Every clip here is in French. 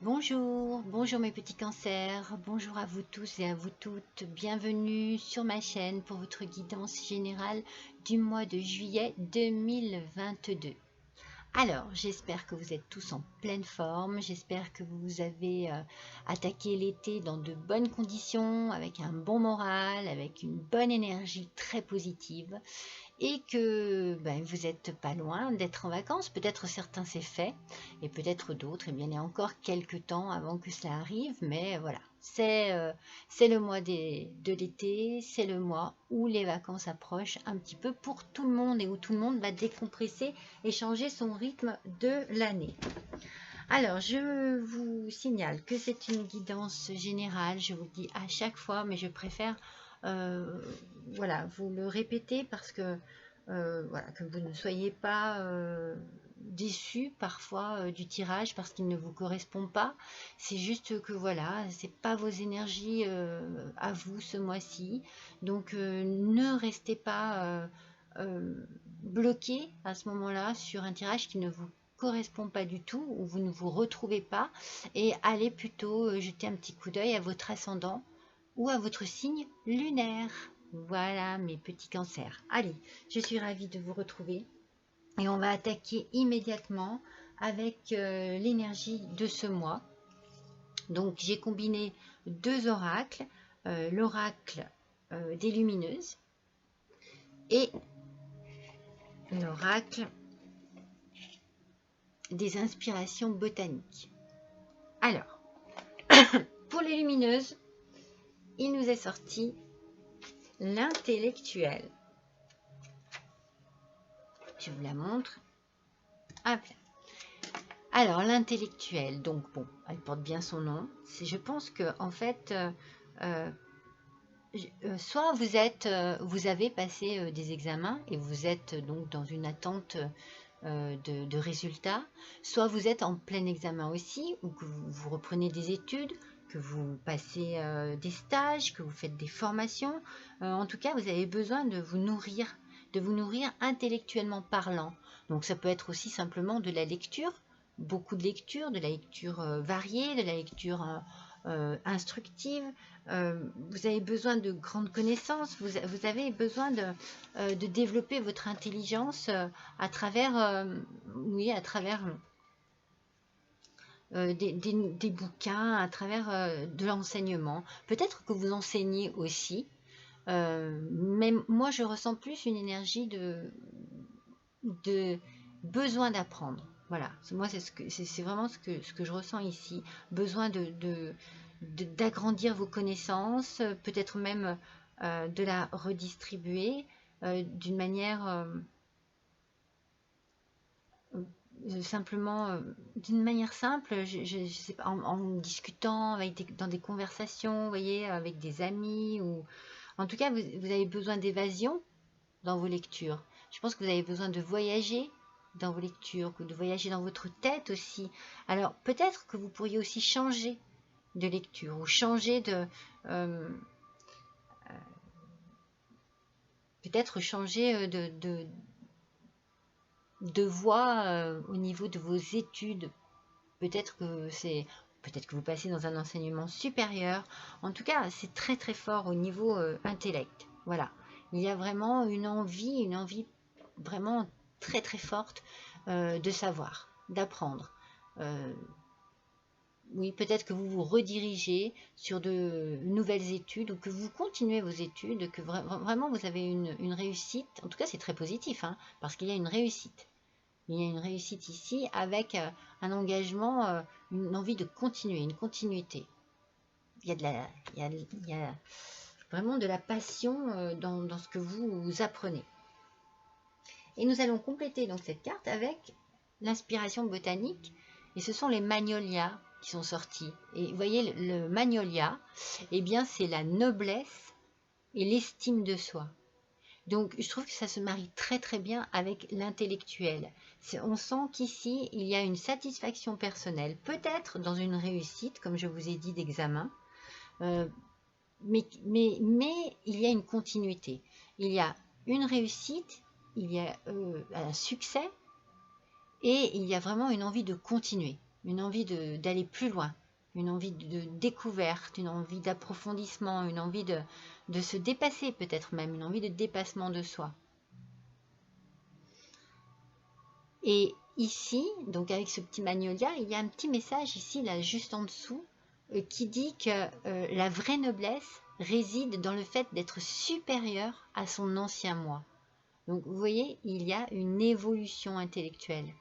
Bonjour, bonjour mes petits cancers, bonjour à vous tous et à vous toutes, bienvenue sur ma chaîne pour votre guidance générale du mois de juillet 2022. Alors, j'espère que vous êtes tous en pleine forme, j'espère que vous avez attaqué l'été dans de bonnes conditions, avec un bon moral, avec une bonne énergie très positive et que vous n'êtes pas loin d'être en vacances. Peut-être certains c'est fait et peut-être d'autres, il y a encore quelques temps avant que cela arrive, mais voilà, c'est le mois de l'été, c'est le mois où les vacances approchent un petit peu pour tout le monde et où tout le monde va décompresser et changer son rythme de l'année. Alors, je vous signale que c'est une guidance générale, je vous le dis à chaque fois, mais je préfère voilà, vous le répéter parce que, voilà, que vous ne soyez pas déçus parfois du tirage parce qu'il ne vous correspond pas. C'est juste que voilà, c'est pas vos énergies à vous ce mois-ci. Donc, ne restez pas bloqué à ce moment-là sur un tirage qui ne vous correspond pas du tout, ou vous ne vous retrouvez pas, et allez plutôt jeter un petit coup d'œil à votre ascendant ou à votre signe lunaire. Voilà mes petits cancers. Allez, je suis ravie de vous retrouver et on va attaquer immédiatement avec l'énergie de ce mois. Donc j'ai combiné deux oracles, l'oracle des lumineuses et l'oracle des inspirations botaniques. Alors, pour les lumineuses, il nous est sorti l'intellectuel. Je vous la montre. Hop là. Alors, l'intellectuel, donc bon, elle porte bien son nom. Je pense que en fait, soit vous avez passé des examens et vous êtes donc dans une attente de résultats, soit vous êtes en plein examen aussi, ou que vous reprenez des études, que vous passez des stages, que vous faites des formations. En tout cas, vous avez besoin de vous nourrir intellectuellement parlant. Donc ça peut être aussi simplement de la lecture, beaucoup de la lecture variée, de la lecture instructive. Vous avez besoin de grandes connaissances, vous avez besoin de développer votre intelligence à travers, à travers des bouquins, à travers de l'enseignement. Peut-être que vous enseignez aussi, mais moi je ressens plus une énergie de besoin d'apprendre. Voilà, moi c'est vraiment ce que je ressens ici. Besoin d'agrandir vos connaissances, peut-être même de la redistribuer d'une manière simplement d'une manière simple, je sais pas, en discutant dans des conversations, vous voyez, avec des amis, ou en tout cas vous avez besoin d'évasion dans vos lectures. Je pense que vous avez besoin de voyager dans vos lectures, de voyager dans votre tête aussi. Alors peut-être que vous pourriez aussi changer de lecture, ou changer euh, peut-être changer de voie au niveau de vos études. Peut-être que vous passez dans un enseignement supérieur. En tout cas, c'est très très fort au niveau intellect. Voilà, il y a vraiment une envie vraiment très très forte de savoir, d'apprendre. Oui, peut-être que vous vous redirigez sur de nouvelles études, ou que vous continuez vos études, que vraiment vous avez une réussite. En tout cas, c'est très positif, hein, parce qu'il y a une réussite. Il y a une réussite ici avec un engagement, une envie de continuer, une continuité. Il y a vraiment de la passion dans ce que vous apprenez. Et nous allons compléter donc cette carte avec l'inspiration botanique. Et ce sont les magnolias qui sont sortis. Et vous voyez, le magnolia, eh bien, c'est la noblesse et l'estime de soi. Donc, je trouve que ça se marie très très bien avec l'intellectuel. On sent qu'ici, il y a une satisfaction personnelle, peut-être dans une réussite, comme je vous ai dit, d'examen, mais il y a une continuité. Il y a une réussite, il y a un succès, et il y a vraiment une envie de continuer. une envie d'aller plus loin, une envie de découverte, une envie d'approfondissement, une envie de se dépasser peut-être même, une envie de dépassement de soi. Et ici, donc avec ce petit magnolia, il y a un petit message ici, là, juste en dessous, qui dit que la vraie noblesse réside dans le fait d'être supérieur à son ancien moi. Donc, vous voyez, il y a une évolution intellectuelle.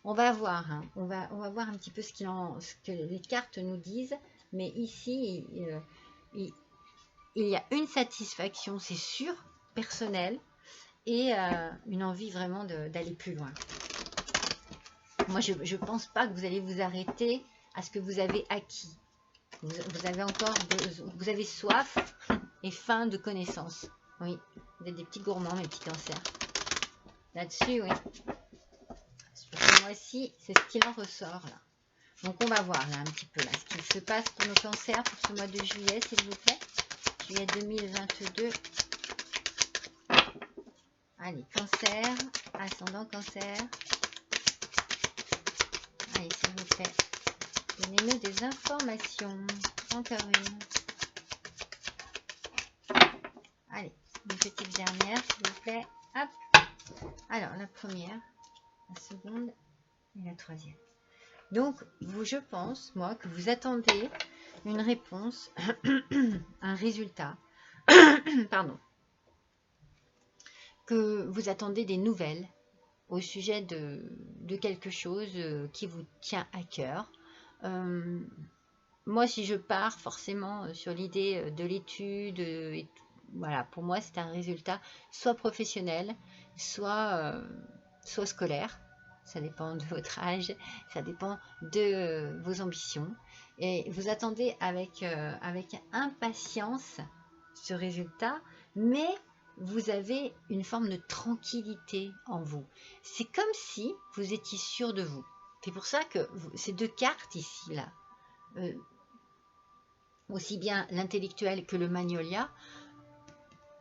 On va voir, hein, on va voir un petit peu ce que les cartes nous disent, mais ici, il y a une satisfaction, c'est sûr, personnelle, et une envie vraiment d'aller plus loin. Moi, je ne pense pas que vous allez vous arrêter à ce que vous avez acquis. Vous avez encore, vous avez soif et faim de connaissances. Oui, vous êtes des petits gourmands, mes petits cancers. Là-dessus, oui. Sur ce mois-ci, c'est ce qu'il en ressort, là. Donc, on va voir, là, un petit peu, là, ce qu'il se passe pour nos cancers pour ce mois de juillet, s'il vous plaît. Juillet 2022. Allez, cancer, ascendant cancer. Allez, s'il vous plaît, donnez-nous des informations. Encore une. Allez, une petite dernière, s'il vous plaît. Hop. Alors, la première, la seconde et la troisième. Donc, je pense, moi, que vous attendez une réponse, un résultat, pardon, que vous attendez des nouvelles au sujet de quelque chose qui vous tient à cœur. Moi, si je pars forcément sur l'idée de l'étude, voilà, pour moi, c'est un résultat soit professionnel, soit scolaire. Ça dépend de votre âge, ça dépend de vos ambitions. Et vous attendez avec impatience ce résultat, mais vous avez une forme de tranquillité en vous. C'est comme si vous étiez sûr de vous. C'est pour ça que ces deux cartes ici, là, aussi bien l'intellectuel que le magnolia,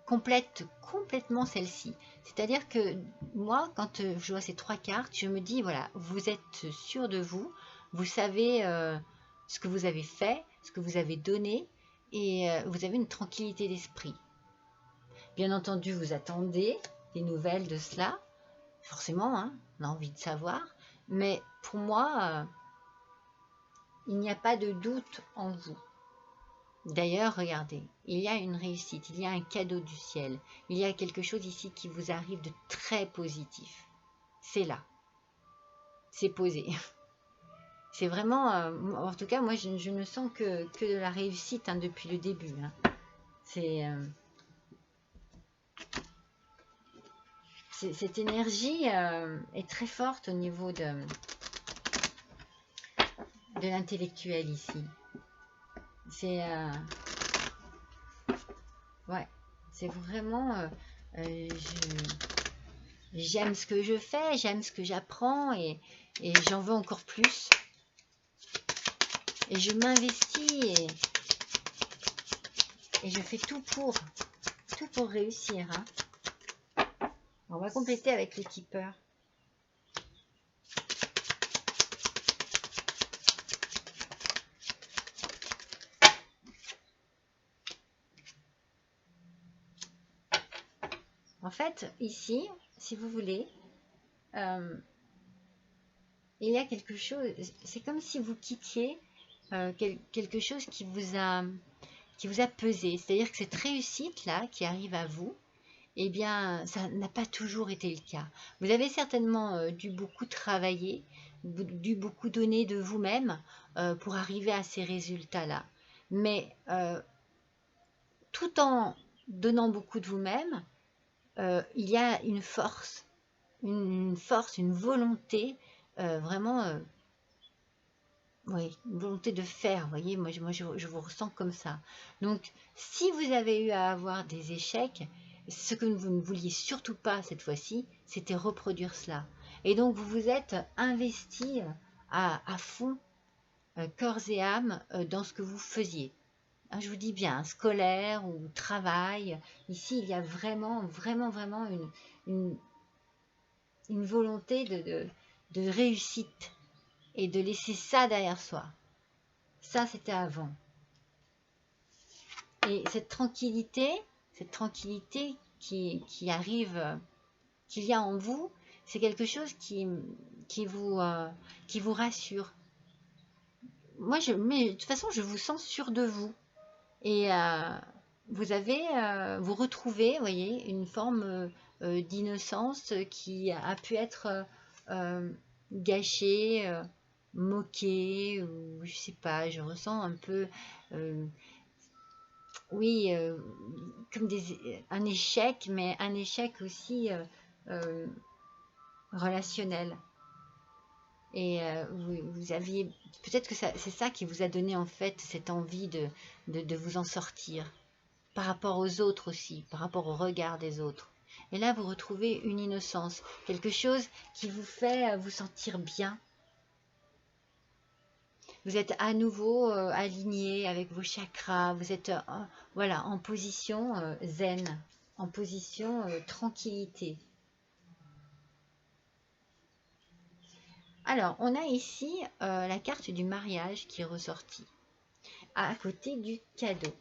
complètent complètement celle-ci. C'est-à-dire que moi, quand je vois ces trois cartes, je me dis, voilà, vous êtes sûr de vous, vous savez ce que vous avez fait, ce que vous avez donné, et vous avez une tranquillité d'esprit. Bien entendu, vous attendez des nouvelles de cela, forcément, hein, on a envie de savoir, mais pour moi, il n'y a pas de doute en vous. D'ailleurs, regardez, il y a une réussite, il y a un cadeau du ciel, il y a quelque chose ici qui vous arrive de très positif. C'est là, c'est posé. C'est vraiment, en tout cas, moi, je ne sens que de la réussite hein, depuis le début. Hein. Cette énergie est très forte au niveau de l'intellectuel ici. Ouais, c'est vraiment, j'aime ce que je fais, j'aime ce que j'apprends et j'en veux encore plus. Et je m'investis et je fais tout pour réussir. Hein. On va compléter avec le tipeur. En fait, ici, si vous voulez, il y a quelque chose, c'est comme si vous quittiez quelque chose qui vous a pesé. C'est-à-dire que cette réussite-là qui arrive à vous, eh bien, ça n'a pas toujours été le cas. Vous avez certainement dû beaucoup travailler, dû beaucoup donner de vous-même pour arriver à ces résultats-là. Mais tout en donnant beaucoup de vous-même, il y a une force, une volonté vraiment, oui, une volonté de faire, vous voyez, moi je vous ressens comme ça. Donc, si vous avez eu à avoir des échecs, ce que vous ne vouliez surtout pas cette fois-ci, c'était reproduire cela. Et donc, vous vous êtes investi à fond, corps et âme, dans ce que vous faisiez. Je vous dis bien, scolaire ou travail, ici il y a vraiment une volonté de réussite. et de laisser ça derrière soi. Ça, c'était avant. Et cette tranquillité qui arrive, qu'il y a en vous, c'est quelque chose qui vous rassure. Moi, mais de toute façon, je vous sens sûr de vous. Et vous retrouvez, vous voyez, une forme d'innocence qui a pu être gâchée, moquée, ou je sais pas, je ressens un peu, oui, comme un échec, mais un échec aussi euh, relationnel. Et vous aviez, peut-être que c'est ça qui vous a donné en fait cette envie de vous en sortir, par rapport aux autres aussi, par rapport au regard des autres. Et là, vous retrouvez une innocence, quelque chose qui vous fait vous sentir bien. Vous êtes à nouveau aligné avec vos chakras, vous êtes voilà, en position zen, en position tranquillité. Alors, on a ici la carte du mariage qui est ressortie, à côté du cadeau.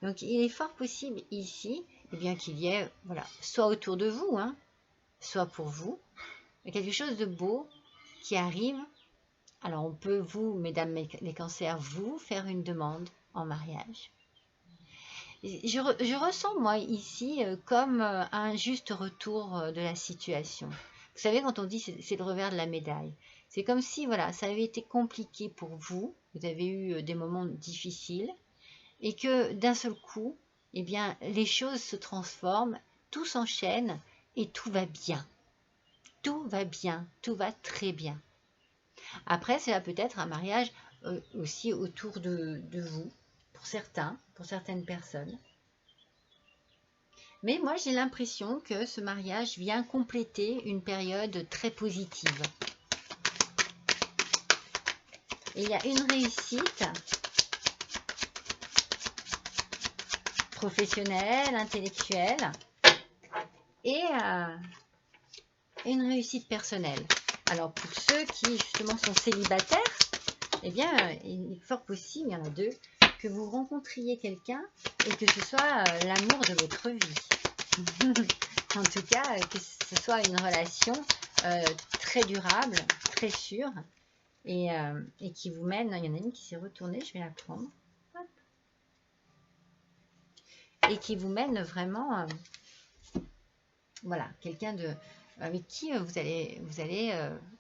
Donc, il est fort possible ici, eh bien, qu'il y ait, voilà, soit autour de vous, hein, soit pour vous, quelque chose de beau qui arrive. Alors, on peut, vous, mesdames les cancers, vous faire une demande en mariage. Je ressens, moi, ici, comme un juste retour de la situation. Vous savez, quand on dit c'est le revers de la médaille, c'est comme si, voilà, ça avait été compliqué pour vous, vous avez eu des moments difficiles, et que d'un seul coup, eh bien, les choses se transforment, tout s'enchaîne, et tout va bien. Tout va bien, tout va très bien. Après, cela peut être un mariage aussi autour de vous, pour certaines personnes. Mais moi, j'ai l'impression que ce mariage vient compléter une période très positive. Et il y a une réussite professionnelle, intellectuelle et une réussite personnelle. Alors, pour ceux qui, justement, sont célibataires, eh bien, il est fort possible, il y en a deux, que vous rencontriez quelqu'un et que ce soit l'amour de votre vie. En tout cas, que ce soit une relation très durable, très sûre et qui vous mène. Il y en a une qui s'est retournée, je vais la prendre. Hop. Et qui vous mène vraiment, voilà, quelqu'un avec qui vous allez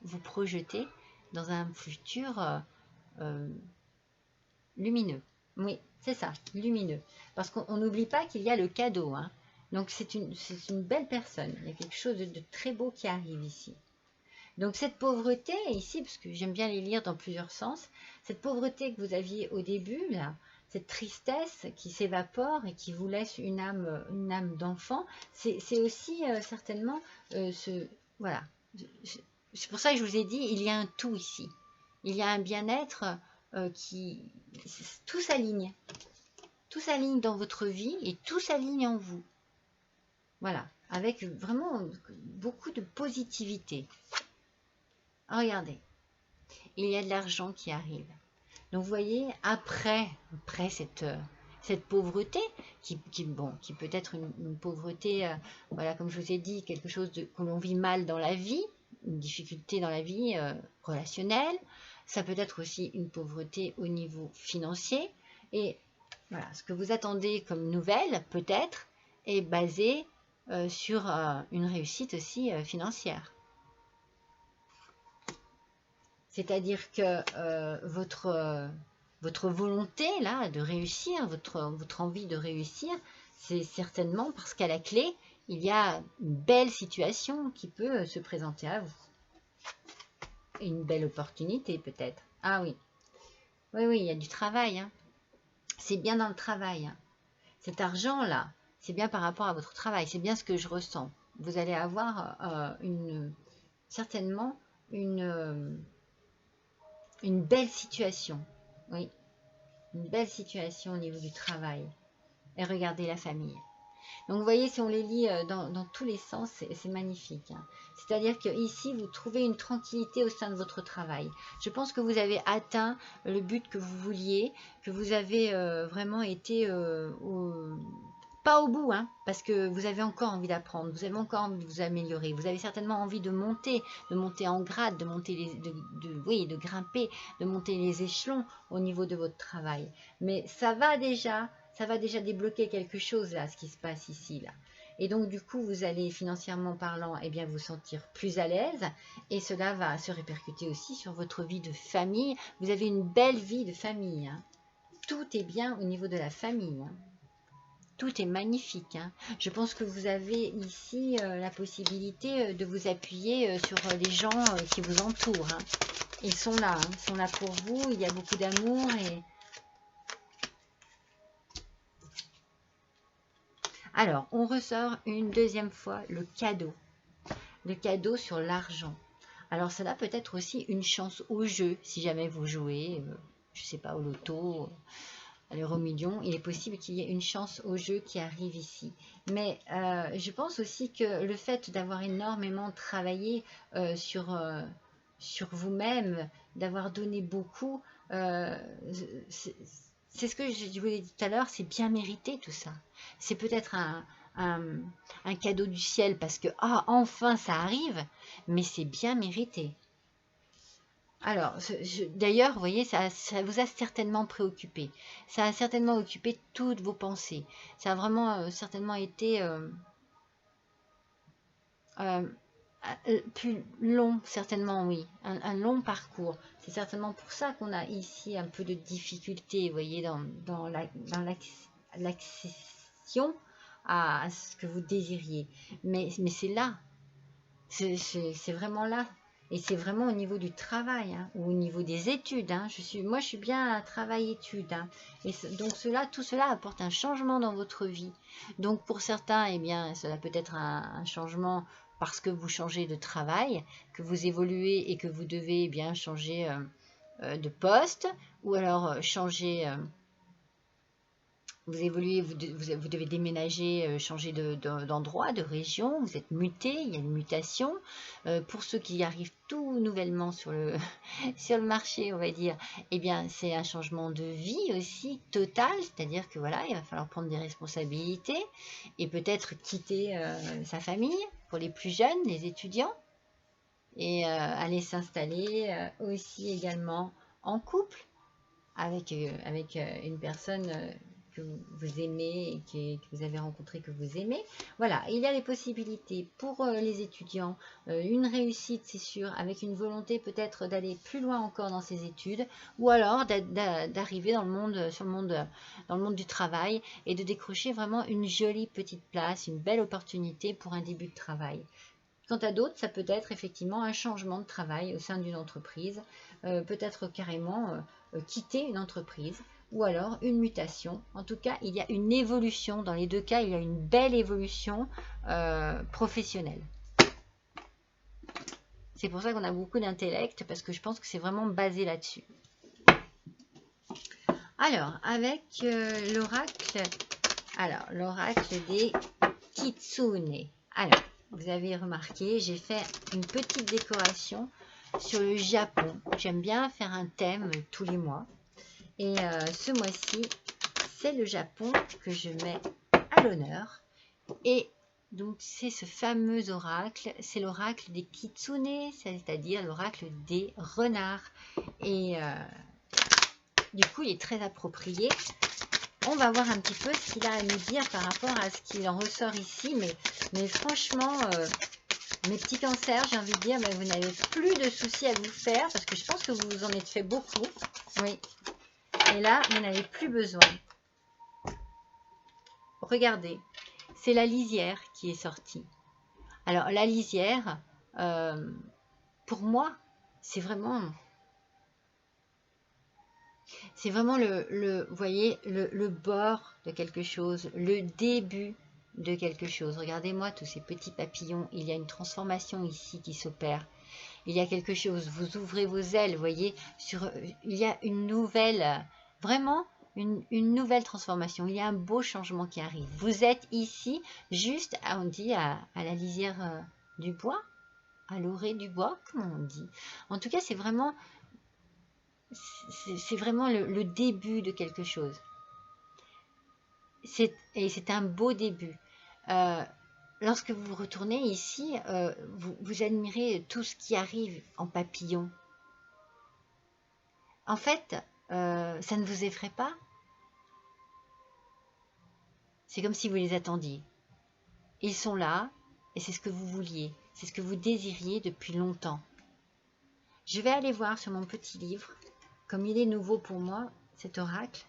vous projeter dans un futur lumineux. Oui, c'est ça, lumineux. Parce qu'on n'oublie pas qu'il y a le cadeau. Hein. Donc, c'est une belle personne. Il y a quelque chose de très beau qui arrive ici. Donc, cette pauvreté ici, parce que j'aime bien les lire dans plusieurs sens, cette pauvreté que vous aviez au début, là, cette tristesse qui s'évapore et qui vous laisse une âme d'enfant, c'est aussi certainement voilà. C'est pour ça que je vous ai dit, il y a un tout ici. Il y a un bien-être tout s'aligne. Tout s'aligne dans votre vie et tout s'aligne en vous. Voilà, avec vraiment beaucoup de positivité. Regardez, il y a de l'argent qui arrive. Donc vous voyez, après cette pauvreté, qui peut être une pauvreté, voilà, comme je vous ai dit, quelque chose que l'on vit mal dans la vie, une difficulté dans la vie relationnelle, ça peut être aussi une pauvreté au niveau financier, et voilà, ce que vous attendez comme nouvelle, peut-être, est basé sur une réussite aussi financière. C'est-à-dire que votre volonté là de réussir, votre envie de réussir, c'est certainement parce qu'à la clé, il y a une belle situation qui peut se présenter à vous. Une belle opportunité peut-être. Ah oui, oui, il y a du travail. Hein. C'est bien dans le travail. Hein. Cet argent-là, c'est bien par rapport à votre travail. C'est bien ce que je ressens. Vous allez avoir certainement une belle situation. Oui, une belle situation au niveau du travail. Et regardez la famille. Donc vous voyez, si on les lit dans tous les sens, c'est magnifique, hein. C'est-à-dire que ici, vous trouvez une tranquillité au sein de votre travail. Je pense que vous avez atteint le but que vous vouliez, que vous avez vraiment été pas au bout, hein, parce que vous avez encore envie d'apprendre, vous avez encore envie de vous améliorer, vous avez certainement envie de monter en grade, de monter oui, de grimper, de monter les échelons au niveau de votre travail. Mais ça va déjà débloquer quelque chose là, ce qui se passe ici là. Et donc du coup, vous allez financièrement parlant, eh bien, vous sentir plus à l'aise, et cela va se répercuter aussi sur votre vie de famille. Vous avez une belle vie de famille, hein. Tout est bien au niveau de la famille, hein. Tout est magnifique, hein. Je pense que vous avez ici la possibilité de vous appuyer sur les gens qui vous entourent, hein. Ils sont là, hein. Ils sont là pour vous. Il y a beaucoup d'amour. Alors, on ressort une deuxième fois le cadeau. Le cadeau sur l'argent. Alors, cela peut être aussi une chance au jeu, si jamais vous jouez, je ne sais pas, au loto, à l'euro million. Il est possible qu'il y ait une chance au jeu qui arrive ici. Mais je pense aussi que le fait d'avoir énormément travaillé sur vous-même, d'avoir donné beaucoup, c'est ce que je vous ai dit tout à l'heure, c'est bien mérité tout ça. C'est peut-être un cadeau du ciel parce que, ah, enfin ça arrive, mais c'est bien mérité. Alors, d'ailleurs, vous voyez, ça vous a certainement préoccupé. Ça a certainement occupé toutes vos pensées. Ça a vraiment certainement été plus long, certainement, oui. Un long parcours. C'est certainement pour ça qu'on a ici un peu de difficulté, vous voyez, dans l'accession à ce que vous désiriez. Mais c'est là. C'est vraiment là. Et c'est vraiment au niveau du travail, hein, ou au niveau des études, hein. Moi, je suis bien à travail-études, hein. Et donc, tout cela apporte un changement dans votre vie. Donc, pour certains, eh bien, cela peut être un changement parce que vous changez de travail, que vous évoluez et que vous devez, eh bien, changer de poste, ou alors changer... vous évoluez, vous devez déménager, changer d'endroit, de région, vous êtes muté, il y a une mutation. Pour ceux qui arrivent tout nouvellement sur le, sur le marché, on va dire, eh bien, c'est un changement de vie aussi total, c'est-à-dire que voilà, il va falloir prendre des responsabilités et peut-être quitter sa famille pour les plus jeunes, les étudiants, et aller s'installer aussi également en couple avec une personne que vous aimez et que vous avez rencontré, que vous aimez. Voilà, il y a des possibilités pour les étudiants, une réussite c'est sûr, avec une volonté peut-être d'aller plus loin encore dans ses études, ou alors d'arriver dans le monde du travail et de décrocher vraiment une jolie petite place, une belle opportunité pour un début de travail. Quant à d'autres, ça peut être effectivement un changement de travail au sein d'une entreprise, peut-être carrément quitter une entreprise, ou alors une mutation. En tout cas, il y a une évolution. Dans les deux cas, il y a une belle évolution professionnelle. C'est pour ça qu'on a beaucoup d'intellect, parce que je pense que c'est vraiment basé là-dessus. Alors, avec l'oracle des Kitsune. Alors, vous avez remarqué, j'ai fait une petite décoration sur le Japon. J'aime bien faire un thème tous les mois. Et ce mois-ci, c'est le Japon que je mets à l'honneur. Et donc, c'est ce fameux oracle. C'est l'oracle des Kitsune, c'est-à-dire l'oracle des renards. Et du coup, il est très approprié. On va voir un petit peu ce qu'il a à nous dire par rapport à ce qu'il en ressort ici. Mais franchement, mes petits cancers, j'ai envie de dire, vous n'avez plus de soucis à vous faire parce que je pense que vous vous en êtes fait beaucoup. Oui. Et là, vous n'avez plus besoin. Regardez, c'est la lisière qui est sortie. Alors, la lisière, pour moi, c'est vraiment vous voyez, le bord de quelque chose, le début de quelque chose. Regardez-moi tous ces petits papillons. Il y a une transformation ici qui s'opère. Il y a quelque chose. Vous ouvrez vos ailes, vous voyez. Il y a une nouvelle... Vraiment, une nouvelle transformation. Il y a un beau changement qui arrive. Vous êtes ici, juste, on dit, à la lisière du bois, à l'orée du bois, comment on dit. En tout cas, c'est vraiment le début de quelque chose. Et c'est un beau début. Lorsque vous retournez ici, vous admirez tout ce qui arrive en papillon. En fait, ça ne vous effraie pas. C'est comme si vous les attendiez. Ils sont là, et c'est ce que vous vouliez. C'est ce que vous désiriez depuis longtemps. Je vais aller voir sur mon petit livre, comme il est nouveau pour moi, cet oracle.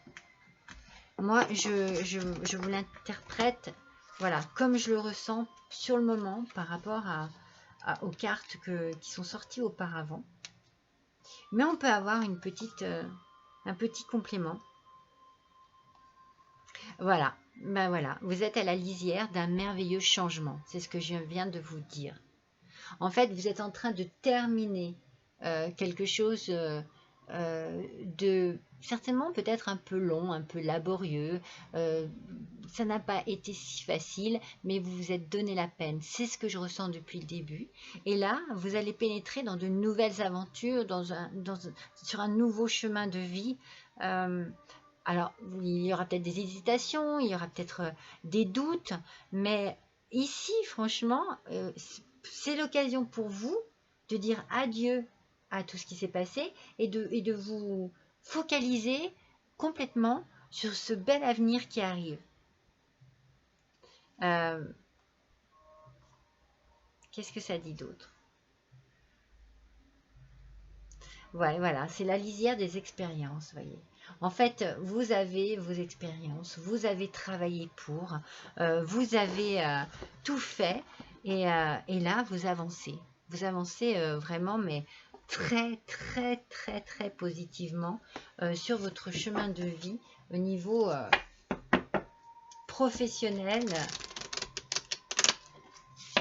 Moi, je vous l'interprète, voilà, comme je le ressens sur le moment par rapport aux cartes qui sont sorties auparavant. Mais on peut avoir un petit complément. Voilà, ben voilà, vous êtes à la lisière d'un merveilleux changement. C'est ce que je viens de vous dire. En fait, vous êtes en train de terminer quelque chose de certainement peut-être un peu long, un peu laborieux. Ça n'a pas été si facile, mais vous vous êtes donné la peine. C'est ce que je ressens depuis le début. Et là, vous allez pénétrer dans de nouvelles aventures, sur un nouveau chemin de vie. Alors, il y aura peut-être des hésitations, il y aura peut-être des doutes, mais ici, franchement, c'est l'occasion pour vous de dire adieu à tout ce qui s'est passé et de vous focaliser complètement sur ce bel avenir qui arrive. Qu'est-ce que ça dit d'autre? Ouais, voilà, c'est la lisière des expériences, voyez. En fait, vous avez vos expériences, vous avez travaillé pour, vous avez tout fait, et là, vous avancez. Vous avancez vraiment, mais très, très, très, très positivement sur votre chemin de vie au niveau professionnel.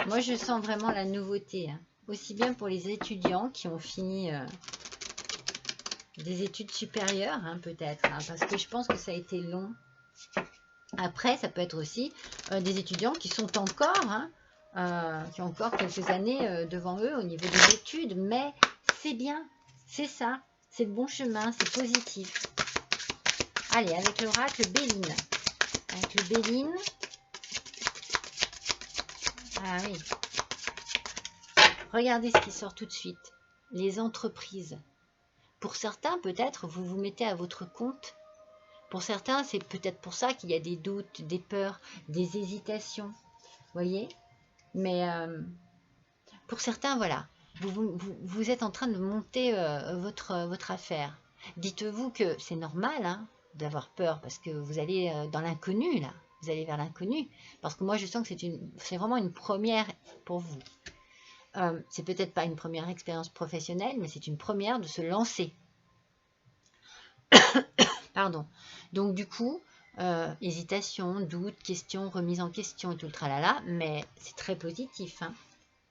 Moi, je sens vraiment la nouveauté, hein. Aussi bien pour les étudiants qui ont fini des études supérieures, hein, peut-être, hein, parce que je pense que ça a été long. Après, ça peut être aussi des étudiants qui sont encore, hein, qui ont encore quelques années devant eux au niveau des études, mais c'est bien, c'est ça, c'est le bon chemin, c'est positif. Allez, avec l'oracle Béline. Avec le Béline. Ah oui. Regardez ce qui sort tout de suite. Les entreprises. Pour certains, peut-être, vous vous mettez à votre compte. Pour certains, c'est peut-être pour ça qu'il y a des doutes, des peurs, des hésitations. Voyez? Mais pour certains, voilà, vous êtes en train de monter votre affaire. Dites-vous que c'est normal, hein, d'avoir peur parce que vous allez dans l'inconnu, là. Vous allez vers l'inconnu. Parce que moi, je sens que c'est vraiment une première pour vous. C'est peut-être pas une première expérience professionnelle, mais c'est une première de se lancer. Pardon. Donc du coup, hésitation, doute, question, remise en question et tout le tralala, mais c'est très positif, hein,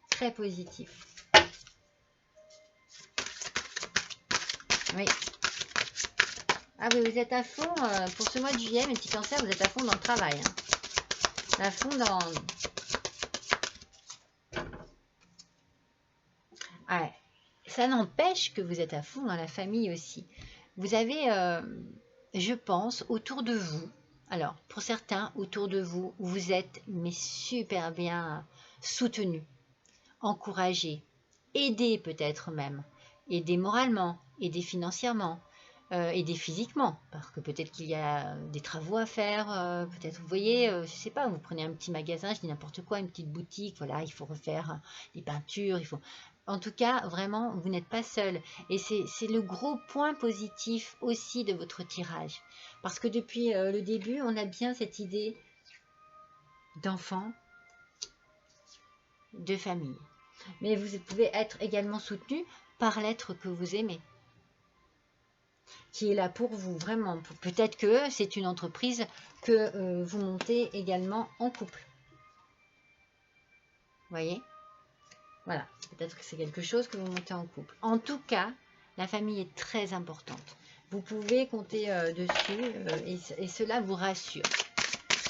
très positif. Oui. Ah oui, vous êtes à fond, pour ce mois de juillet, mes petits cancers, vous êtes à fond dans le travail. Hein. À fond dans... Ouais. Ça n'empêche que vous êtes à fond dans la famille aussi. Vous avez, je pense, autour de vous, alors pour certains, autour de vous, vous êtes mais super bien soutenus, encouragés, aidés peut-être même, aidés moralement, aidés financièrement, aidés physiquement, parce que peut-être qu'il y a des travaux à faire, peut-être, vous voyez, je sais pas, vous prenez un petit magasin, je dis n'importe quoi, une petite boutique, voilà, il faut refaire des peintures, il faut... En tout cas, vraiment, vous n'êtes pas seul. Et c'est le gros point positif aussi de votre tirage. Parce que depuis le début, on a bien cette idée d'enfant, de famille. Mais vous pouvez être également soutenu par l'être que vous aimez, qui est là pour vous, vraiment. Peut-être que c'est une entreprise que vous montez également en couple. Vous voyez ? Voilà, peut-être que c'est quelque chose que vous montez en couple. En tout cas, la famille est très importante. Vous pouvez compter dessus et cela vous rassure.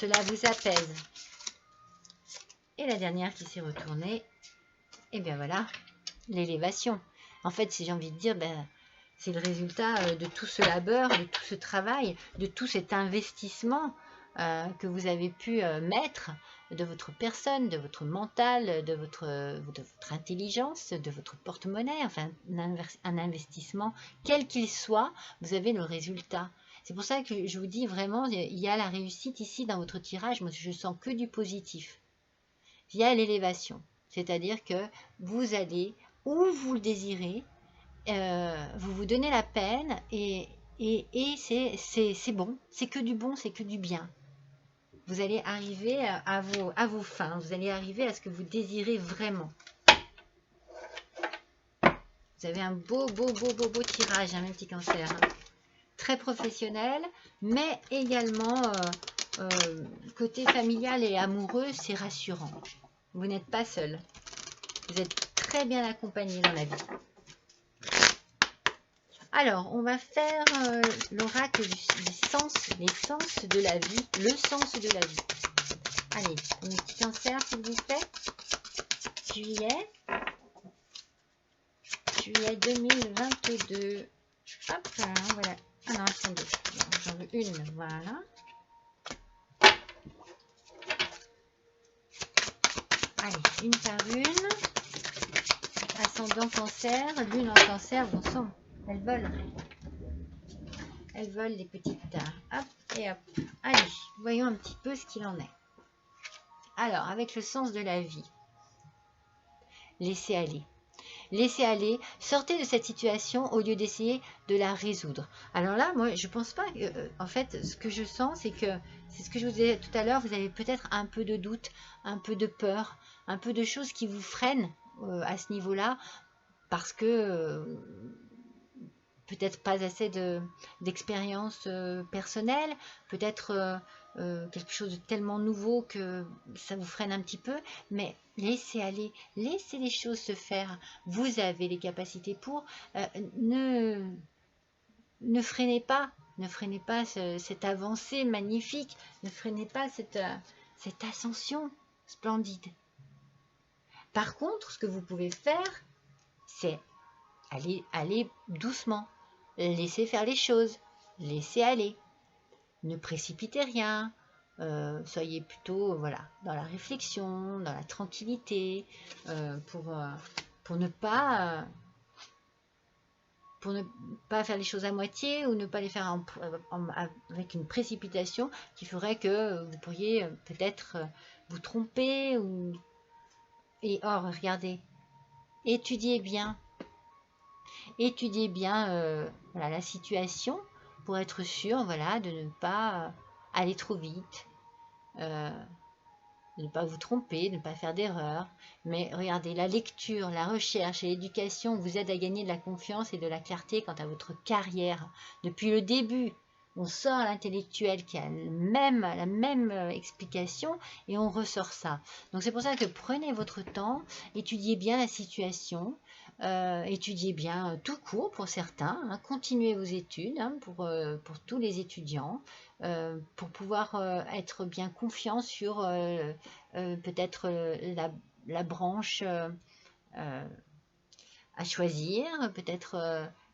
Cela vous apaise. Et la dernière qui s'est retournée, et bien voilà, l'élévation. En fait, si j'ai envie de dire, ben, c'est le résultat de tout ce labeur, de tout ce travail, de tout cet investissement que vous avez pu mettre de votre personne, de votre mental, de votre intelligence, de votre porte-monnaie, enfin un investissement, quel qu'il soit, vous avez le résultat. C'est pour ça que je vous dis vraiment, il y a la réussite ici dans votre tirage. Moi, je sens que du positif. Il y a l'élévation, c'est-à-dire que vous allez où vous le désirez, vous vous donnez la peine et c'est bon, c'est que du bon, c'est que du bien. Vous allez arriver à vos fins, vous allez arriver à ce que vous désirez vraiment. Vous avez un beau tirage, hein, mes petits cancers. Très professionnel, mais également côté familial et amoureux, c'est rassurant. Vous n'êtes pas seul. Vous êtes très bien accompagné dans la vie. Alors, on va faire l'oracle des sens, les sens de la vie, le sens de la vie. Allez, mes petits cancers, s'il vous plaît. Juillet 2022. Hop, voilà. Ah non, attendez, j'en veux une, voilà. Allez, une par une. Ascendant cancer, lune en cancer, bon sang, elles volent. Elles volent les petites. Hop et hop. Allez, voyons un petit peu ce qu'il en est. Alors, avec le sens de la vie, laissez aller. Laissez aller, sortez de cette situation au lieu d'essayer de la résoudre. Alors là, moi, je pense pas que, en fait, ce que je sens, c'est que, c'est ce que je vous disais tout à l'heure, vous avez peut-être un peu de doute, un peu de peur, un peu de choses qui vous freinent à ce niveau-là, parce que peut-être pas assez d'expérience personnelle, peut-être quelque chose de tellement nouveau que ça vous freine un petit peu, mais laissez aller, laissez les choses se faire. Vous avez les capacités pour. Ne freinez pas, cette avancée magnifique, ne freinez pas cette ascension splendide. Par contre, ce que vous pouvez faire, c'est aller doucement. Laissez faire les choses, laissez aller, ne précipitez rien, soyez plutôt voilà, dans la réflexion, dans la tranquillité, pour ne pas faire les choses à moitié ou ne pas les faire avec une précipitation qui ferait que vous pourriez peut-être vous tromper. Et or, regardez, étudiez bien voilà, la situation pour être sûr voilà, de ne pas aller trop vite, de ne pas vous tromper, de ne pas faire d'erreur. Mais regardez, la lecture, la recherche et l'éducation vous aident à gagner de la confiance et de la clarté quant à votre carrière. Depuis le début, on sort l'intellectuel qui a la même explication et on ressort ça. Donc c'est pour ça que prenez votre temps, étudiez bien la situation, étudiez bien tout court pour certains, hein, continuez vos études hein, pour tous les étudiants, pour pouvoir être bien confiant sur peut-être la branche à choisir, peut-être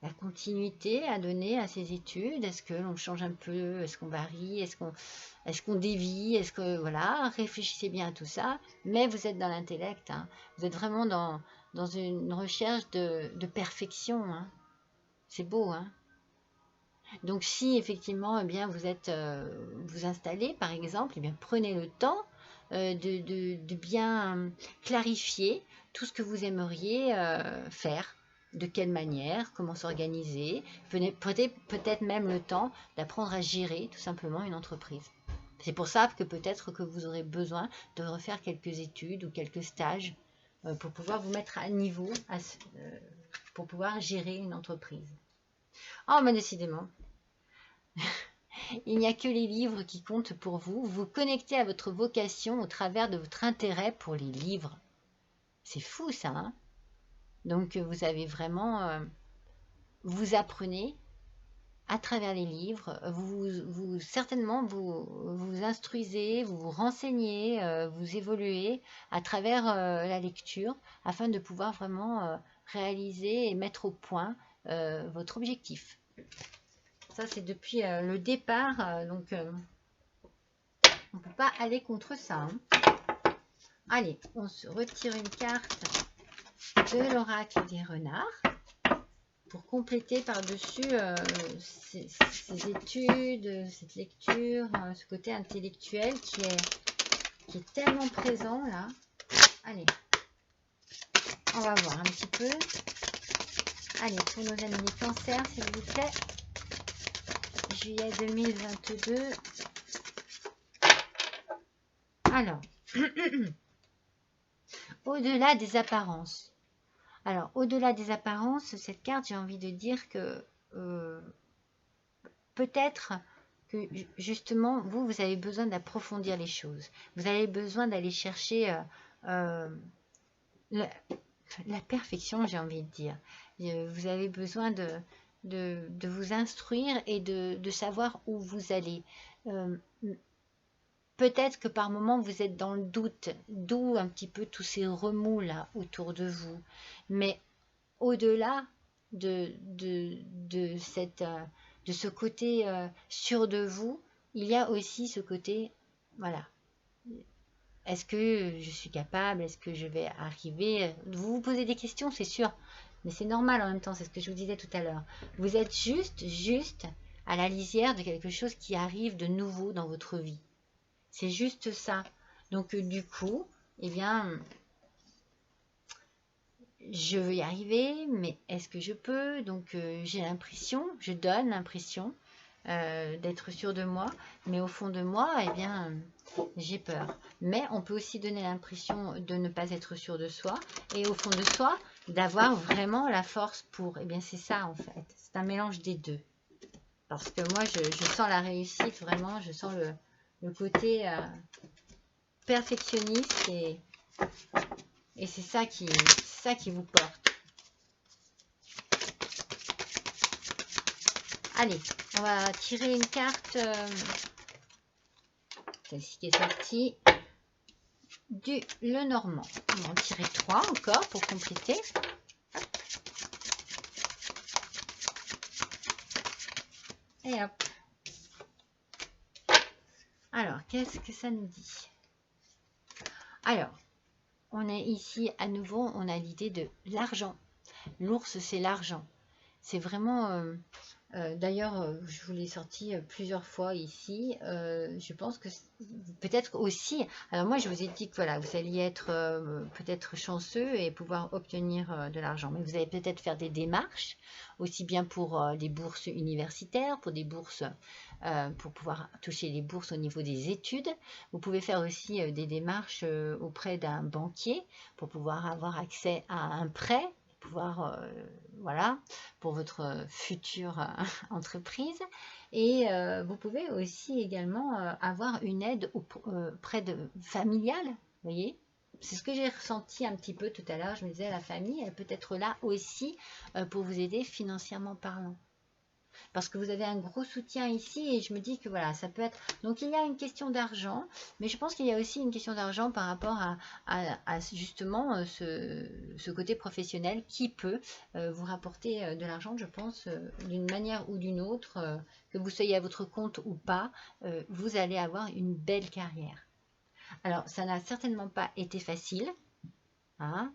la continuité à donner à ces études. Est-ce que l'on change un peu, est-ce qu'on varie, est-ce qu'on dévie, est-ce que voilà, réfléchissez bien à tout ça, mais vous êtes dans l'intellect, hein. Vous êtes vraiment dans une recherche de perfection, hein. C'est beau, hein. Donc si effectivement eh bien, vous êtes vous installez par exemple, eh bien, prenez le temps de bien clarifier tout ce que vous aimeriez faire, de quelle manière, comment s'organiser, peut-être même le temps d'apprendre à gérer tout simplement une entreprise. C'est pour ça que peut-être que vous aurez besoin de refaire quelques études ou quelques stages pour pouvoir vous mettre à niveau, pour pouvoir gérer une entreprise. Oh, mais décidément, il n'y a que les livres qui comptent pour vous. Vous connectez à votre vocation au travers de votre intérêt pour les livres. C'est fou ça, hein? Donc vous avez vraiment... vous apprenez à travers les livres, certainement vous instruisez, vous vous renseignez, vous évoluez à travers la lecture afin de pouvoir vraiment réaliser et mettre au point votre objectif. Ça, c'est depuis le départ, donc on ne peut pas aller contre ça. Hein. Allez, on se retire une carte de l'oracle des renards pour compléter par-dessus ces études, cette lecture, ce côté intellectuel qui est tellement présent là. Allez, on va voir un petit peu. Allez, pour nos amis les cancers, s'il vous plaît. Juillet 2022. Alors, au-delà des apparences. Alors, au-delà des apparences, cette carte, j'ai envie de dire que peut-être que justement, vous avez besoin d'approfondir les choses. Vous avez besoin d'aller chercher la perfection, j'ai envie de dire. Vous avez besoin de vous instruire et de savoir où vous allez. Peut-être que par moment, vous êtes dans le doute, d'où un petit peu tous ces remous là autour de vous. Mais au-delà de ce côté sûr de vous, il y a aussi ce côté, voilà, est-ce que je suis capable, est-ce que je vais arriver, vous vous posez des questions, c'est sûr, mais c'est normal en même temps, c'est ce que je vous disais tout à l'heure. Vous êtes juste à la lisière de quelque chose qui arrive de nouveau dans votre vie. C'est juste ça. Donc du coup, eh bien, je veux y arriver, mais est-ce que je peux? Donc j'ai l'impression, je donne l'impression d'être sûre de moi, mais au fond de moi, eh bien, j'ai peur. Mais on peut aussi donner l'impression de ne pas être sûr de soi, et au fond de soi, d'avoir vraiment la force pour. Eh bien, c'est ça en fait. C'est un mélange des deux. Parce que moi, je sens la réussite, vraiment, je sens le côté perfectionniste et c'est ça qui vous porte. Allez, on va tirer une carte, celle-ci qui est sortie, du Lenormand. On va en tirer 3 encore pour compléter. Et hop. Alors, qu'est-ce que ça nous dit? Alors, on est ici à nouveau, on a l'idée de l'argent. L'ours, c'est l'argent. C'est vraiment... d'ailleurs, je vous l'ai sorti plusieurs fois ici. Je pense que peut-être aussi... Alors moi, je vous ai dit que voilà, vous alliez être peut-être chanceux et pouvoir obtenir de l'argent. Mais vous allez peut-être faire des démarches, aussi bien pour des bourses universitaires, pour des bourses, pour pouvoir toucher les bourses au niveau des études. Vous pouvez faire aussi des démarches auprès d'un banquier pour pouvoir avoir accès à un prêt, pouvoir, voilà, pour votre future entreprise. Et vous pouvez aussi également avoir une aide auprès de familiale, vous voyez. C'est ce que j'ai ressenti un petit peu tout à l'heure. Je me disais, la famille, elle peut être là aussi pour vous aider financièrement parlant. Parce que vous avez un gros soutien ici et je me dis que voilà, ça peut être... Donc il y a une question d'argent, mais je pense qu'il y a aussi une question d'argent par rapport à justement ce côté professionnel qui peut vous rapporter de l'argent, je pense, d'une manière ou d'une autre, que vous soyez à votre compte ou pas, vous allez avoir une belle carrière. Alors, ça n'a certainement pas été facile, hein.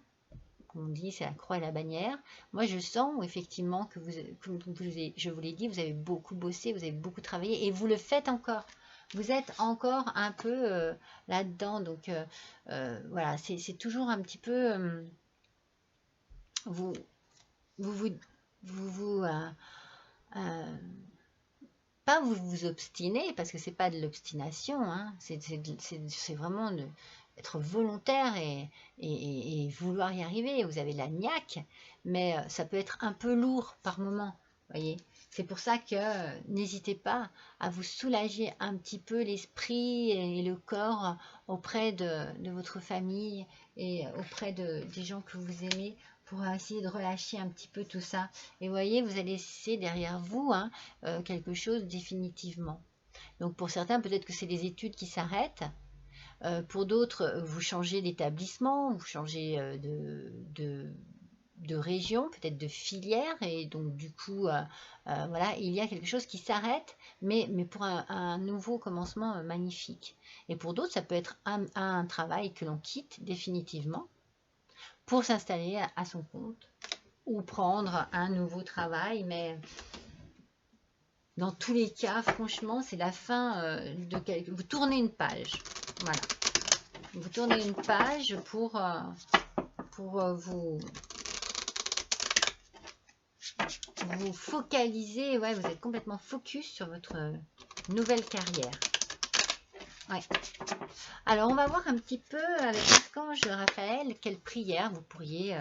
On dit c'est la croix et la bannière. Moi, je sens effectivement que je vous l'ai dit, vous avez beaucoup bossé, vous avez beaucoup travaillé et vous le faites encore. Vous êtes encore un peu là-dedans. Donc, voilà, c'est toujours un petit peu... vous vous obstinez, parce que c'est pas de l'obstination, hein, c'est vraiment être volontaire et vouloir y arriver. Vous avez la niaque, mais ça peut être un peu lourd par moment, voyez. C'est pour ça que n'hésitez pas à vous soulager un petit peu l'esprit et le corps auprès de votre famille et auprès des gens que vous aimez pour essayer de relâcher un petit peu tout ça. Et vous voyez, vous allez laisser derrière vous hein, quelque chose définitivement. Donc pour certains, peut-être que c'est les études qui s'arrêtent. Pour d'autres, vous changez d'établissement, vous changez de région, peut-être de filière, et donc du coup, voilà, il y a quelque chose qui s'arrête, mais pour un nouveau commencement magnifique. Et pour d'autres, ça peut être un travail que l'on quitte définitivement pour s'installer à son compte ou prendre un nouveau travail, mais dans tous les cas, franchement, c'est la fin de quelque... Vous tournez une page, voilà. Vous tournez une page pour vous focaliser, ouais, vous êtes complètement focus sur votre nouvelle carrière. Ouais. Alors, on va voir un petit peu avec l'archange Raphaël quelle prière vous pourriez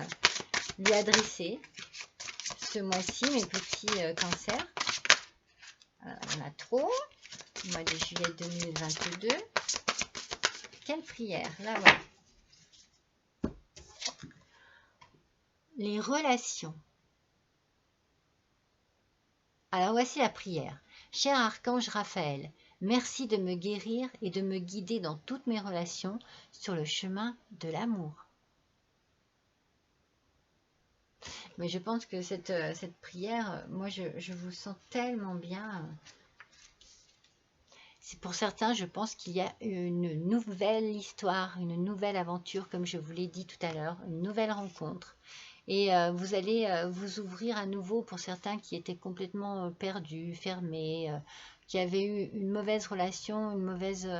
lui adresser ce mois-ci, mes petits cancers. On a trop, au mois de juillet 2022. Quelle prière? Là, voilà. Les relations. Alors voici la prière. Cher archange Raphaël, merci de me guérir et de me guider dans toutes mes relations sur le chemin de l'amour. Mais je pense que cette prière, moi je vous sens tellement bien. C'est pour certains, je pense qu'il y a une nouvelle histoire, une nouvelle aventure, comme je vous l'ai dit tout à l'heure, une nouvelle rencontre. Et vous allez vous ouvrir à nouveau pour certains qui étaient complètement perdus, fermés, qui avaient eu une mauvaise relation, une mauvaise,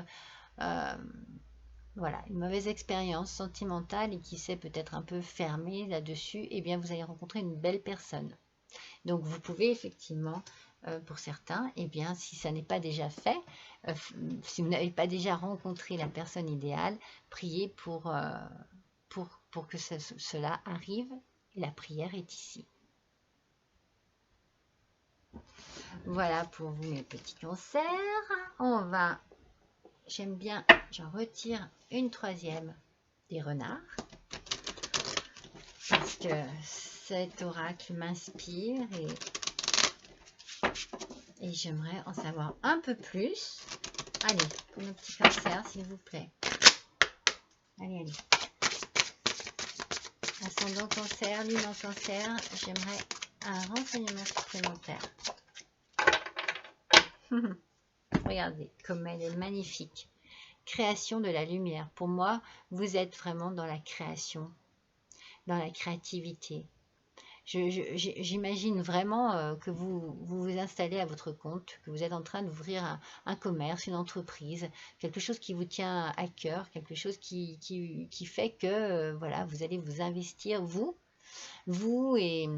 voilà, une mauvaise expérience sentimentale et qui s'est peut-être un peu fermé là-dessus. Eh bien, vous allez rencontrer une belle personne. Donc, vous pouvez effectivement, pour certains, eh bien, si ça n'est pas déjà fait, si vous n'avez pas déjà rencontré la personne idéale, priez pour que cela arrive. La prière est ici. Voilà pour vous mes petits cancers. On va, j'aime bien, j'en retire une troisième des renards. Parce que cet oracle m'inspire et j'aimerais en savoir un peu plus. Allez, pour nos petits cancers, s'il vous plaît. Allez, allez. Ascendant cancer, lune en cancer, j'aimerais un renseignement supplémentaire. Regardez comme elle est magnifique. Création de la lumière. Pour moi, vous êtes vraiment dans la création, dans la créativité. J'imagine vraiment que vous installez à votre compte, que vous êtes en train d'ouvrir un commerce, une entreprise, quelque chose qui vous tient à cœur, quelque chose qui fait que voilà, vous allez vous investir, vous et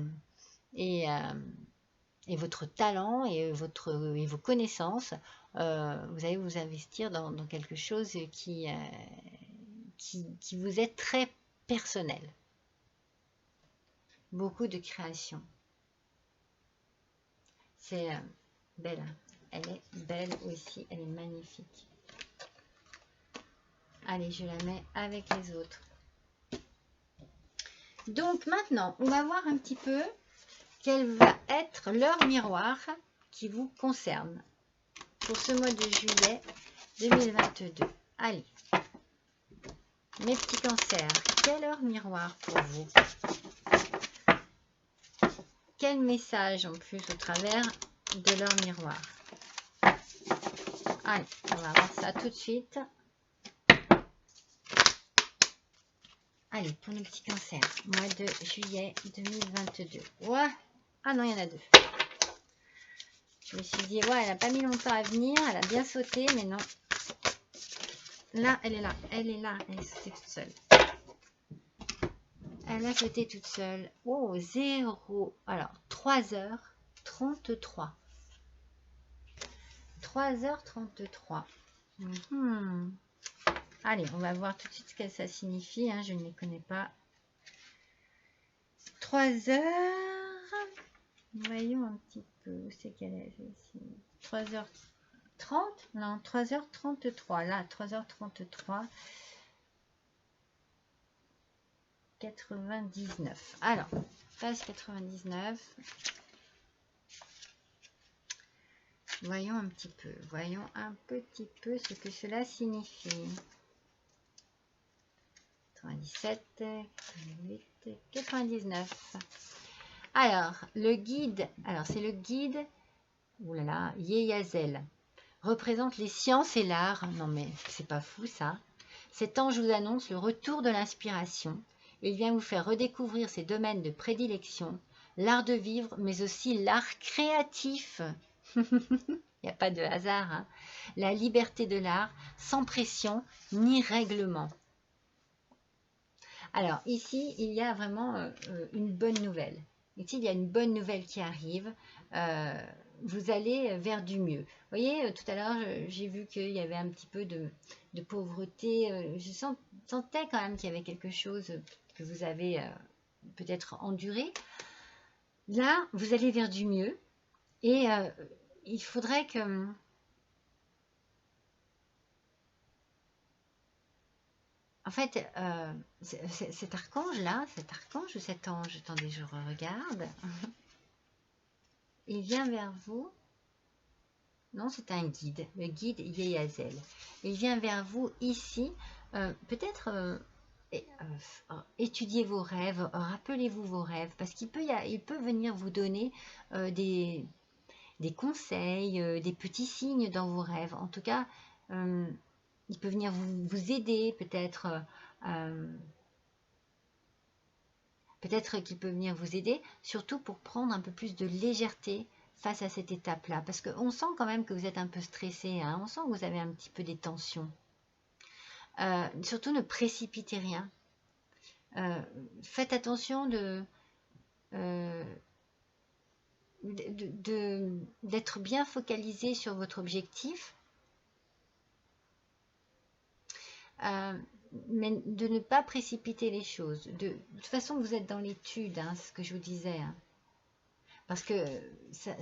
votre talent et vos connaissances, vous allez vous investir dans quelque chose qui vous est très personnel. Beaucoup de création. C'est belle. Elle est belle aussi. Elle est magnifique. Allez, je la mets avec les autres. Donc maintenant, on va voir un petit peu quel va être leur miroir qui vous concerne pour ce mois de juillet 2022. Allez, mes petits cancers, quel heure miroir pour vous? Quel message en plus au travers de leur miroir? Allez, on va voir ça tout de suite. Allez, pour nos petits cancers, mois de juillet 2022. Ouais. Ah non, il y en a deux. Je me suis dit, ouais, elle n'a pas mis longtemps à venir, elle a bien sauté, mais non. Là, elle est là, elle est là, elle est sautée toute seule. Elle a sauté toute seule. Oh, 0. Alors, 3h33. 3h33. Allez, on va voir tout de suite ce que ça signifie. Hein, je ne les connais pas. 3h. Voyons un petit peu où c'est qu'elle est. 3h30. Non, 3h33. Là, 3h33. 99. Alors, page 99. Voyons un petit peu ce que cela signifie. 97, 88, 99. Alors, le guide, c'est le guide, oulala, Yeyazel, représente les sciences et l'art. Non mais, c'est pas fou ça. Cet ange vous annonce le retour de l'inspiration. Il vient vous faire redécouvrir ses domaines de prédilection, l'art de vivre, mais aussi l'art créatif. Il n'y a pas de hasard, hein. La liberté de l'art, sans pression ni règlement. Alors, ici, il y a vraiment une bonne nouvelle. Ici, il y a une bonne nouvelle qui arrive. Vous allez vers du mieux. Vous voyez, tout à l'heure, j'ai vu qu'il y avait un petit peu de pauvreté. Je sentais quand même qu'il y avait quelque chose que vous avez peut-être enduré. Là, vous allez vers du mieux. Et il faudrait que... En fait, cet archange-là, ou cet ange, attendez, je regarde. Il vient vers vous. Non, c'est un guide, le guide Yeyazel. Il vient vers vous ici. Peut-être étudiez vos rêves, rappelez-vous vos rêves, parce qu'il peut venir vous donner des conseils, des petits signes dans vos rêves. En tout cas, il peut venir vous aider, peut-être qu'il peut venir vous aider, surtout pour prendre un peu plus de légèreté face à cette étape-là. Parce qu'on sent quand même que vous êtes un peu stressé, hein, on sent que vous avez un petit peu des tensions. Surtout, ne précipitez rien. Faites attention d'être bien focalisé sur votre objectif. Mais de ne pas précipiter les choses. De toute façon, vous êtes dans l'étude, hein, c'est ce que je vous disais. Hein, parce que ça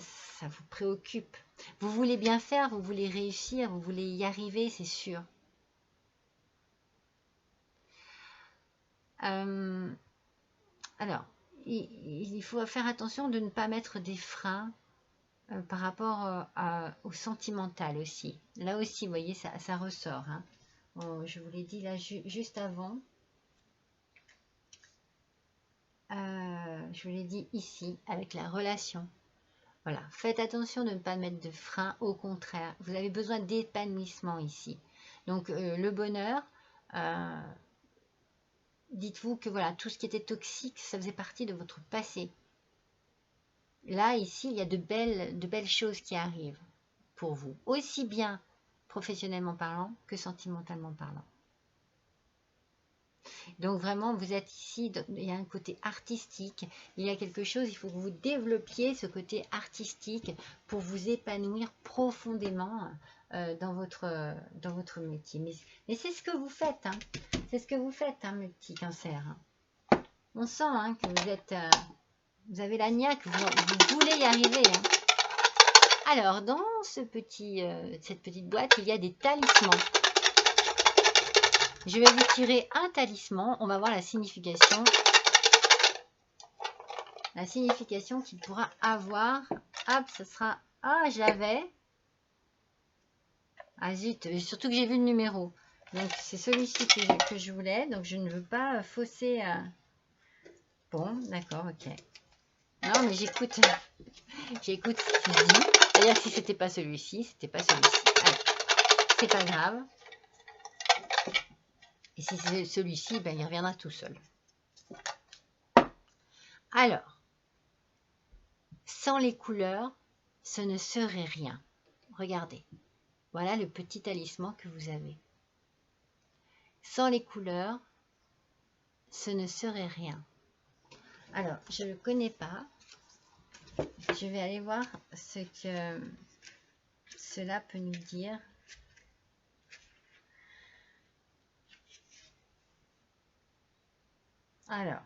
vous préoccupe. Vous voulez bien faire, vous voulez réussir, vous voulez y arriver, c'est sûr. Alors, il faut faire attention de ne pas mettre des freins par rapport au sentimental aussi. Là aussi, vous voyez, ça ressort. Hein. Oh, je vous l'ai dit là juste avant. Je vous l'ai dit ici, avec la relation. Voilà, faites attention de ne pas mettre de frein, au contraire. Vous avez besoin d'épanouissement ici. Donc, le bonheur, dites-vous que voilà, tout ce qui était toxique, ça faisait partie de votre passé. Là, ici, il y a de belles choses qui arrivent pour vous. Aussi bien professionnellement parlant que sentimentalement parlant. Donc vraiment, vous êtes ici, il y a un côté artistique, il y a quelque chose, il faut que vous développiez ce côté artistique pour vous épanouir profondément dans votre métier. Mais c'est ce que vous faites, hein. C'est ce que vous faites, hein, mes petits cancers. Hein. On sent hein, que vous avez la niaque, vous voulez y arriver. Hein. Alors, dans cette petite boîte, il y a des talismans. Je vais vous tirer un talisman. On va voir la signification. La signification qu'il pourra avoir. Hop, ça sera... Ah, j'avais... Ah zut, surtout que j'ai vu le numéro. Donc, c'est celui-ci que je voulais. Donc, je ne veux pas fausser... Bon, d'accord, ok. Non, mais j'écoute ce qu'il dit. C'est-à-dire que si c'était pas celui-ci, c'était pas celui-ci. Allez, c'est pas grave. Et si c'est celui-ci, ben, il reviendra tout seul. Alors, sans les couleurs, ce ne serait rien. Regardez. Voilà le petit talisman que vous avez. Sans les couleurs, ce ne serait rien. Alors, je ne le connais pas. Je vais aller voir ce que cela peut nous dire. Alors,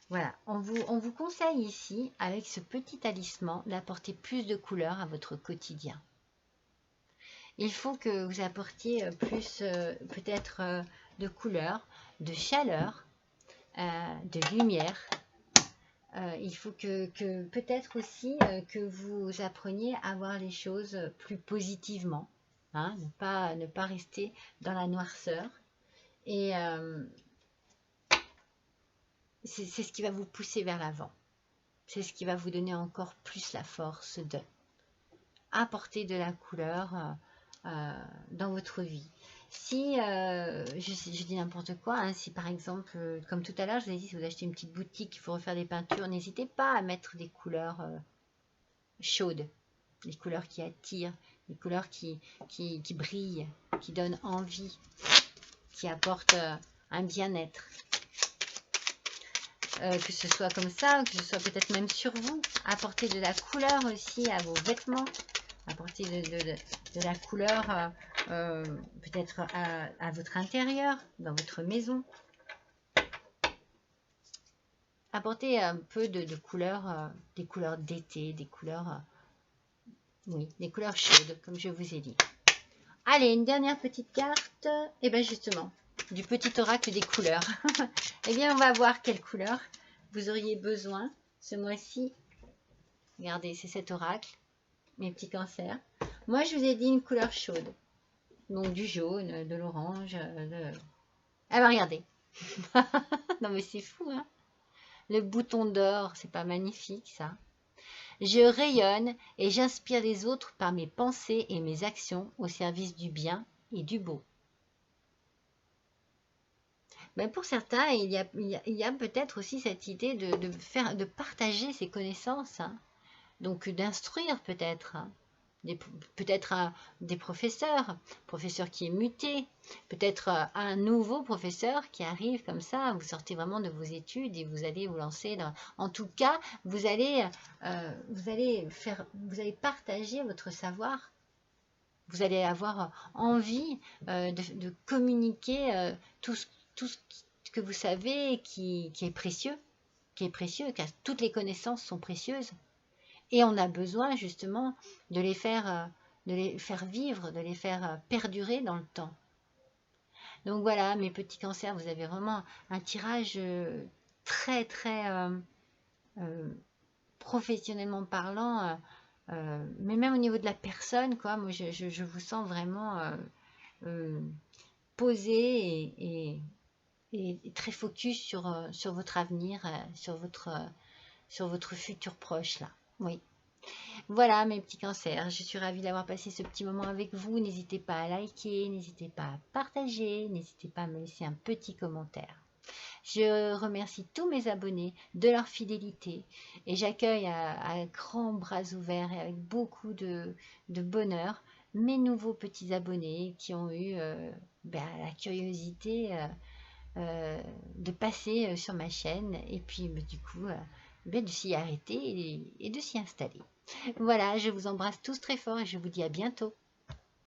voilà, on vous conseille ici, avec ce petit talisman, d'apporter plus de couleurs à votre quotidien. Il faut que vous apportiez plus peut-être de couleur, de chaleur, de lumière. Il faut que peut-être aussi que vous appreniez à voir les choses plus positivement, hein, ne pas rester dans la noirceur. Et c'est ce qui va vous pousser vers l'avant. C'est ce qui va vous donner encore plus la force de apporter de la couleur dans votre vie. Si, je dis n'importe quoi, hein, si par exemple, comme tout à l'heure, je vous ai dit, si vous achetez une petite boutique, il faut refaire des peintures, n'hésitez pas à mettre des couleurs chaudes, des couleurs qui attirent, des couleurs qui brillent, qui donnent envie, qui apportent un bien-être. Que ce soit comme ça, que ce soit peut-être même sur vous, apporter de la couleur aussi à vos vêtements, apporter de la couleur peut-être à votre intérieur, dans votre maison. Apporter un peu de couleurs, des couleurs d'été, des couleurs, oui, des couleurs chaudes, comme je vous ai dit. Allez, une dernière petite carte, et bien justement, du petit oracle des couleurs. Eh bien, on va voir quelle couleur vous auriez besoin ce mois-ci. Regardez, c'est cet oracle, mes petits cancers. Moi, je vous ai dit une couleur chaude. Donc, du jaune, de l'orange. Ah ben, regardez. Non, mais c'est fou, hein. Le bouton d'or, c'est pas magnifique, ça. Je rayonne et j'inspire les autres par mes pensées et mes actions au service du bien et du beau. Ben pour certains, il y a peut-être aussi cette idée de partager ses connaissances, hein. Donc d'instruire peut-être, hein. Peut-être des professeurs qui est muté, peut-être un nouveau professeur qui arrive comme ça, vous sortez vraiment de vos études et vous allez vous lancer dans... En tout cas, vous allez partager votre savoir. Vous allez avoir envie de communiquer tout ce que vous savez qui est précieux, car toutes les connaissances sont précieuses. Et on a besoin justement de les faire vivre, de les faire perdurer dans le temps. Donc voilà, mes petits cancers, vous avez vraiment un tirage très très professionnellement parlant, mais même au niveau de la personne, quoi. Moi, je vous sens vraiment posé et très focus sur votre avenir, sur votre futur proche là. Oui. Voilà mes petits cancers, je suis ravie d'avoir passé ce petit moment avec vous. N'hésitez pas à liker, n'hésitez pas à partager, n'hésitez pas à me laisser un petit commentaire. Je remercie tous mes abonnés de leur fidélité et j'accueille à grands bras ouverts et avec beaucoup de bonheur mes nouveaux petits abonnés qui ont eu la curiosité de passer sur ma chaîne et puis du coup de s'y arrêter et de s'y installer. Voilà, je vous embrasse tous très fort et je vous dis à bientôt.